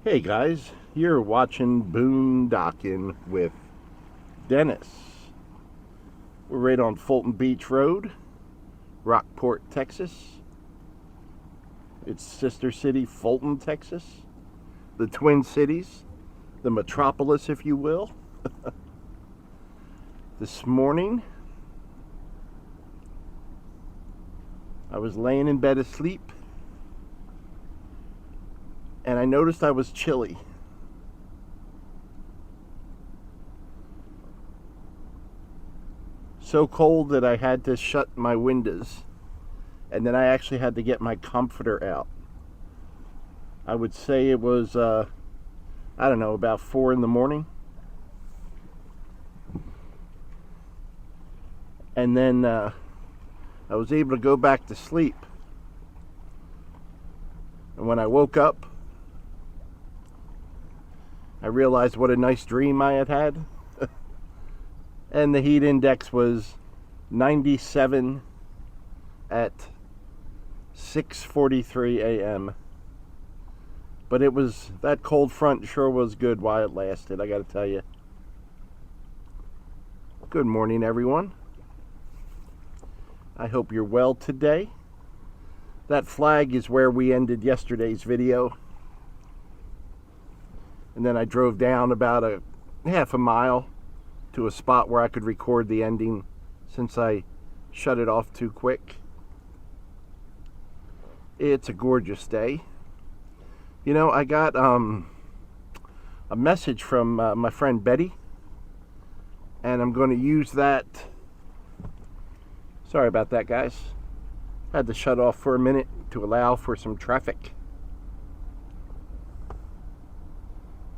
Hey guys, you're watching Boondocking with Dennis. We're right on Fulton Beach Road, Rockport, Texas. It's sister city Fulton, Texas. The Twin Cities, the metropolis, if you will. This morning, I was laying in bed asleep, and I noticed I was chilly. So cold that I had to shut my windows, and then I actually had to get my comforter out. I would say it was, I don't know, about 4 in the morning. And then I was able to go back to sleep. And when I woke up, I realized what a nice dream I had had. And the heat index was 97 at 6:43 a.m. But it was, that cold front sure was good while it lasted, I gotta tell you. Good morning, everyone. I hope you're well today. That flag is where we ended yesterday's video. And then I drove down about a half a mile to a spot where I could record the ending since I shut it off too quick. It's a gorgeous day. You know, I got a message from my friend Betty, and I'm going to use that. Sorry about that, guys. Had to shut off for a minute to allow for some traffic.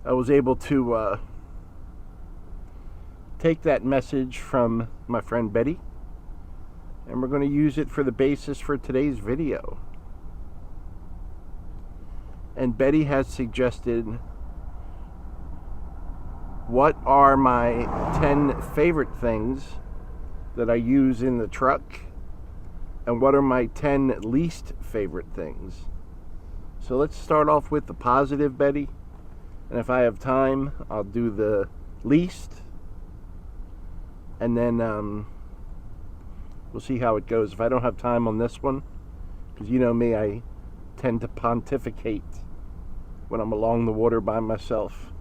I was able to take that message from my friend Betty, and we're going to use it for the basis for today's video. And Betty has suggested, what are my 10 favorite things that I use in the truck, and what are my 10 least favorite things. So let's start off with the positive, Betty, and if I have time, I'll do the least, and then we'll see how it goes. If I don't have time on this one, because you know me, I tend to pontificate when I'm along the water by myself.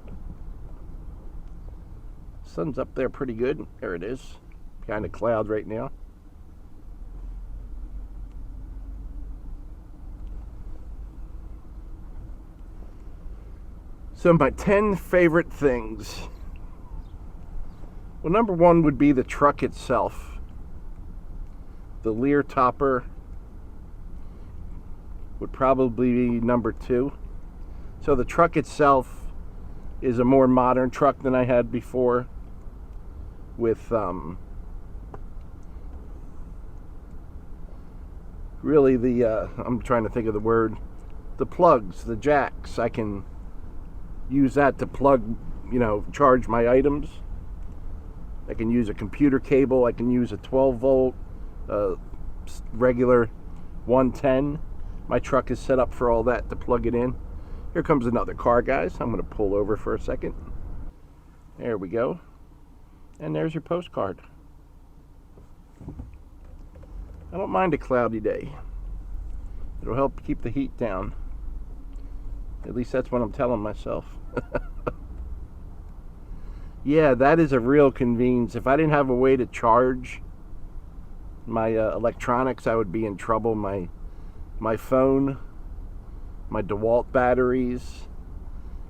Sun's up there pretty good. There it is. Kind of cloud right now. So my 10 favorite things. Well, number one would be the truck itself. The Lear topper would probably be number two. So the truck itself is a more modern truck than I had before, with really the I'm trying to think of the word, the plugs, the jacks. I can use that to plug, charge my items. I can use a computer cable. I can use a 12 volt regular 110. My truck is set up for all that to plug it in. Here comes another car, guys. I'm going to pull over for a second. There we go. And there's your postcard. I don't mind a cloudy day. It'll help keep the heat down. At least that's what I'm telling myself. Yeah, that is a real convenience. If I didn't have a way to charge my electronics, I would be in trouble. My phone, my DeWalt batteries,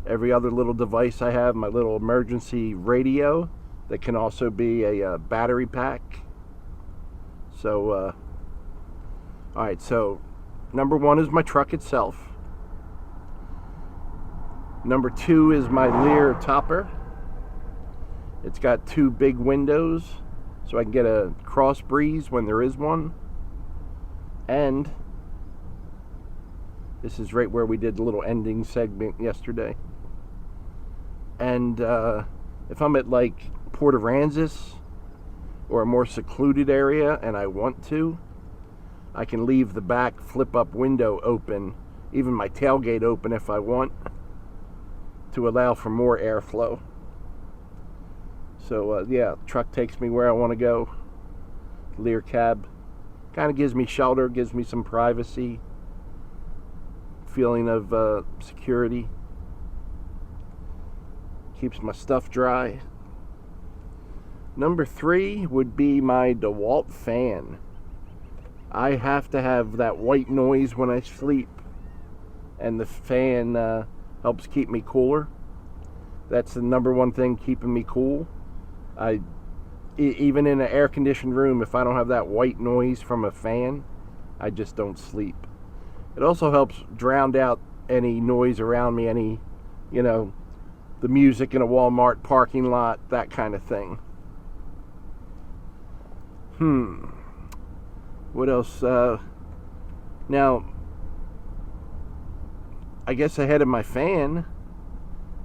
every other little device I have, my little emergency radio that can also be a battery pack. So, alright, so number one is my truck itself. Number two is my Lear topper. It's got two big windows, so I can get a cross breeze when there is one. And this is right where we did the little ending segment yesterday. And if I'm at like Port Aransas or a more secluded area and I want to, I can leave the back flip-up window open, even my tailgate open if I want. to allow for more airflow. So yeah, truck takes me where I want to go. Lear cab kind of gives me shelter, gives me some privacy, feeling of security, keeps my stuff dry. Number 3 would be my DeWalt fan. I have to have that white noise when I sleep, and the fan helps keep me cooler. That's the number one thing keeping me cool. Even in an air-conditioned room, if I don't have that white noise from a fan, I just don't sleep. It also helps drown out any noise around me, any, the music in a Walmart parking lot, that kind of thing. What else? Now, I guess ahead of my fan,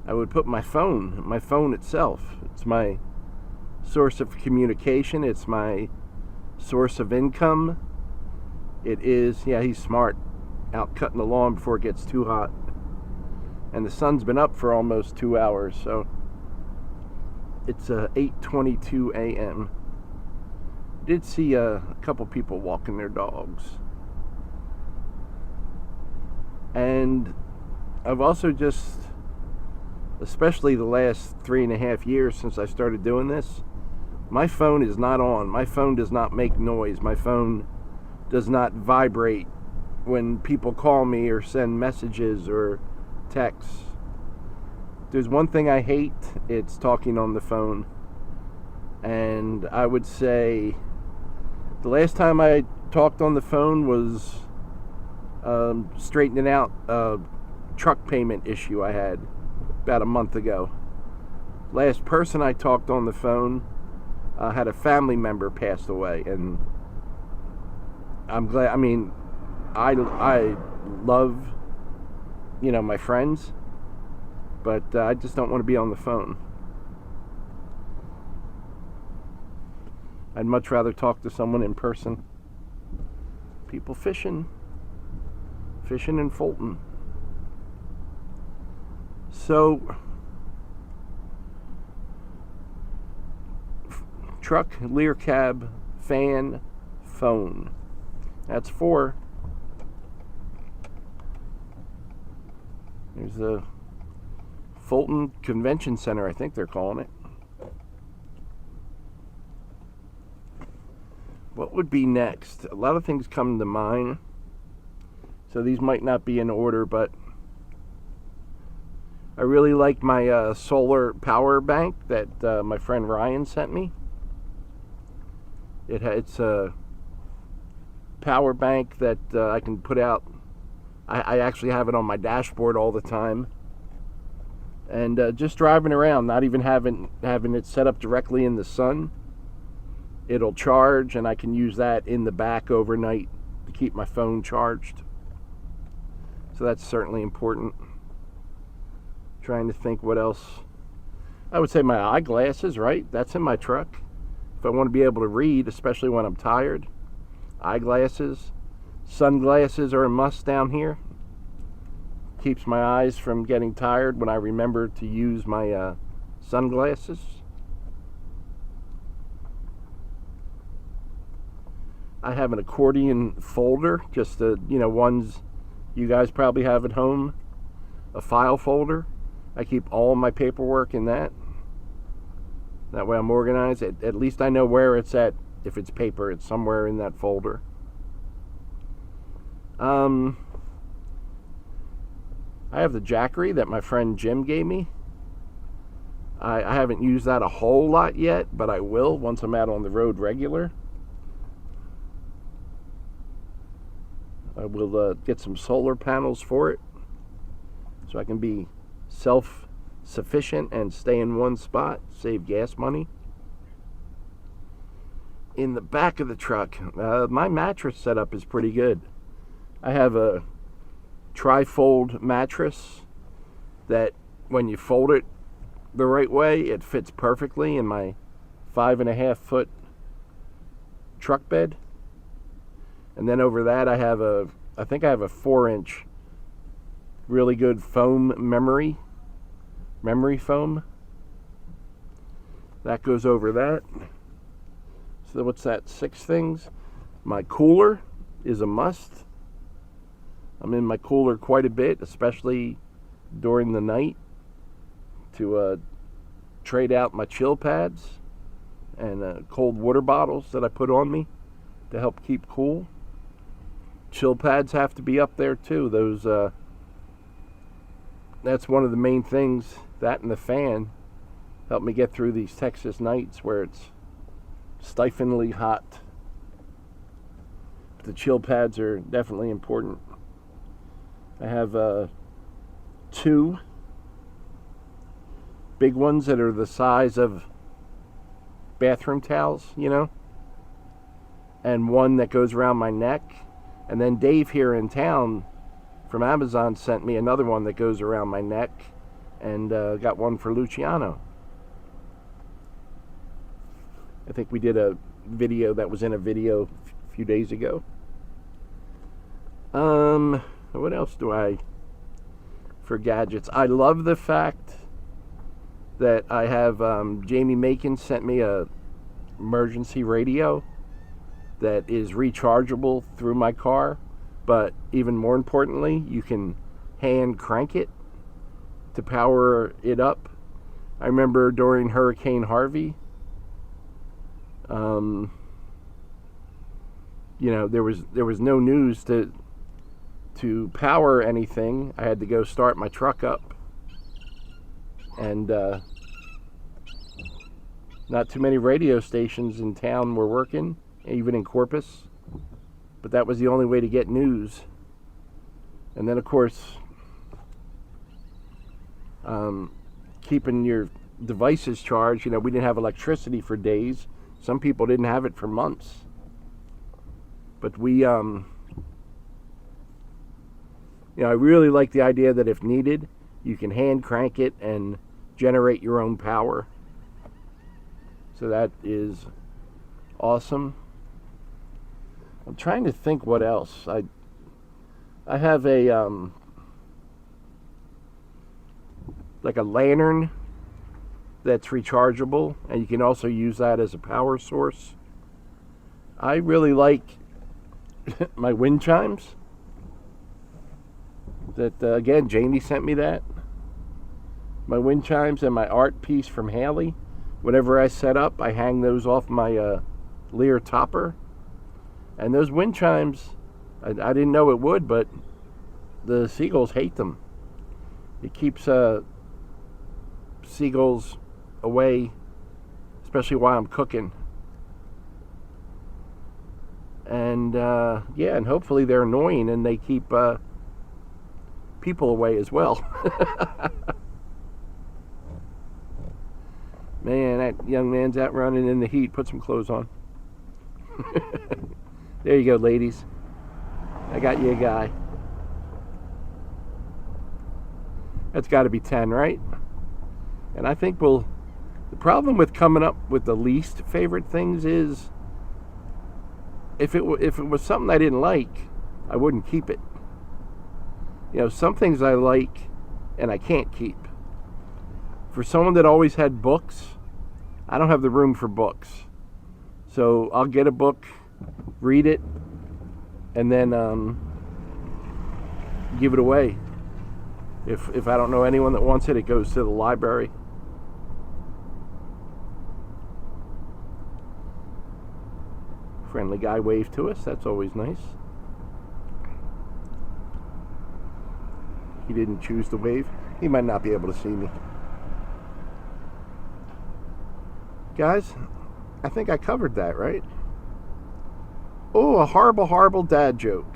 I would put my phone itself. It's my source of communication. It's my source of income. It is, yeah, he's smart, out cutting the lawn before it gets too hot. And the sun's been up for almost 2 hours, so it's 8:22 a.m. Did see a couple people walking their dogs. And I've also just, especially the last 3.5 years since I started doing this, my phone is not on. My phone does not make noise. My phone does not vibrate when people call me or send messages or texts. There's one thing I hate, it's talking on the phone. And I would say the last time I talked on the phone was straightening out a truck payment issue I had about a month ago. Last person I talked on the phone had a family member passed away, and I'm glad. I mean, I love, my friends, but I just don't want to be on the phone. I'd much rather talk to someone in person. People fishing in Fulton. So, truck, Lear cab, fan, phone. That's 4. There's the Fulton Convention Center, I think they're calling it. What would be next? A lot of things come to mind. So these might not be in order, but I really like my solar power bank that my friend Ryan sent me. It's a power bank that I can put out. I actually have it on my dashboard all the time. And just driving around, not even having it set up directly in the sun, it'll charge, and I can use that in the back overnight to keep my phone charged. So that's certainly important. Trying to think what else. I would say my eyeglasses, right? That's in my truck. If I want to be able to read, especially when I'm tired. Eyeglasses. Sunglasses are a must down here. Keeps my eyes from getting tired when I remember to use my sunglasses. I have an accordion folder, just ones you guys probably have at home. A file folder. I keep all my paperwork in that. That way I'm organized. At least I know where it's at. If it's paper, it's somewhere in that folder. I have the Jackery that my friend Jim gave me. I haven't used that a whole lot yet, but I will once I'm out on the road regular. I will get some solar panels for it so I can be self-sufficient and stay in one spot, save gas money. In the back of the truck, my mattress setup is pretty good. I have a tri-fold mattress that when you fold it the right way, it fits perfectly in my 5.5 foot truck bed. And then over that I think I have a 4-inch really good foam memory memory foam. That goes over that. So what's that? 6 things. My cooler is a must. I'm in my cooler quite a bit, especially during the night, to trade out my chill pads and cold water bottles that I put on me to help keep cool. Chill pads have to be up there too. Those that's one of the main things. That and the fan help me get through these Texas nights where it's stiflingly hot. But the chill pads are definitely important. I have 2 big ones that are the size of bathroom towels, you know, and one that goes around my neck. And then Dave here in town from Amazon sent me another one that goes around my neck, and got one for Luciano. I think we did a video that was in a video a few days ago. What else do I for gadgets? I love the fact that I have Jamie Macon sent me a emergency radio that is rechargeable through my car, but even more importantly, you can hand crank it to power it up. I remember during Hurricane Harvey, you know, there was no news to power anything. I had to go start my truck up, and not too many radio stations in town were working, even in Corpus, but that was the only way to get news. And then of course, keeping your devices charged. You know, we didn't have electricity for days. Some people didn't have it for months, but we you know, I really like the idea that if needed, you can hand crank it and generate your own power. So that is awesome. I'm trying to think what else. I have a like a lantern that's rechargeable, and you can also use that as a power source. I really like my wind chimes. That again, Jamie sent me that. My wind chimes and my art piece from Haley. Whenever I set up, I hang those off my Lear topper. And those wind chimes, I didn't know it would, but the seagulls hate them. It keeps seagulls away, especially while I'm cooking. And yeah, and hopefully they're annoying and they keep people away as well. Man, that young man's out running in the heat. Put some clothes on. There you go, ladies. I got you a guy. That's got to be 10, right? And I think the problem with coming up with the least favorite things is if it was something I didn't like, I wouldn't keep it. You know, some things I like and I can't keep. For someone that always had books, I don't have the room for books. So I'll get a book, read it, and then give it away. If I don't know anyone that wants it, it goes to the library. Friendly guy waved to us. That's always nice. He didn't choose to wave. He might not be able to see me. Guys, I think I covered that, right? Oh, a horrible, horrible dad joke.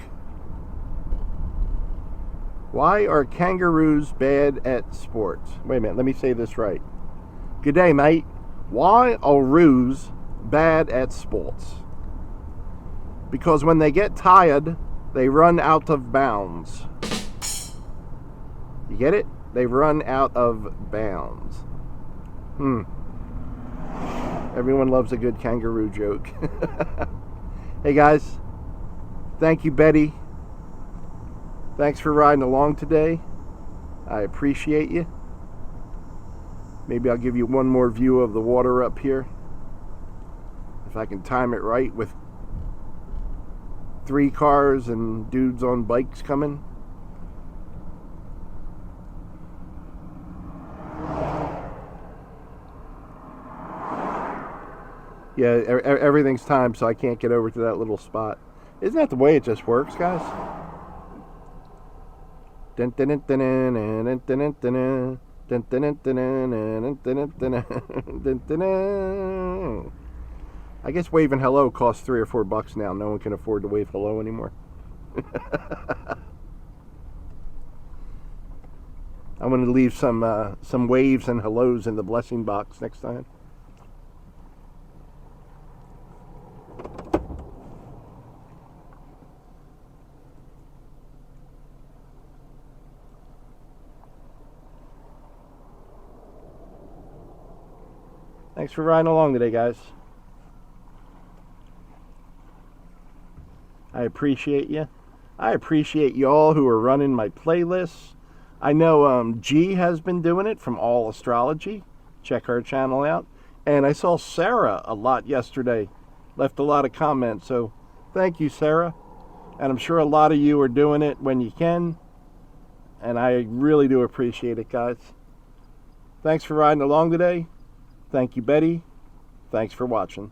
Why are kangaroos bad at sports? Wait a minute, let me say this right. Good day, mate. Why are roos bad at sports? Because when they get tired, they run out of bounds. You get it? They run out of bounds. Everyone loves a good kangaroo joke. Hey guys, thank you, Betty. Thanks for riding along today. I appreciate you. Maybe I'll give you one more view of the water up here. If I can time it right with 3 cars and dudes on bikes coming. Yeah, everything's timed, so I can't get over to that little spot. Isn't that the way it just works, guys? I guess waving hello costs $3 or $4 now. No one can afford to wave hello anymore. I'm going to leave some waves and hellos in the blessing box next time. Thanks for riding along today, guys. I appreciate you. I appreciate y'all who are running my playlists. I know G has been doing it from All Astrology. Check her channel out. And I saw Sarah a lot yesterday. Left a lot of comments. So thank you, Sarah. And I'm sure a lot of you are doing it when you can. And I really do appreciate it, guys. Thanks for riding along today. Thank you, Betty. Thanks for watching.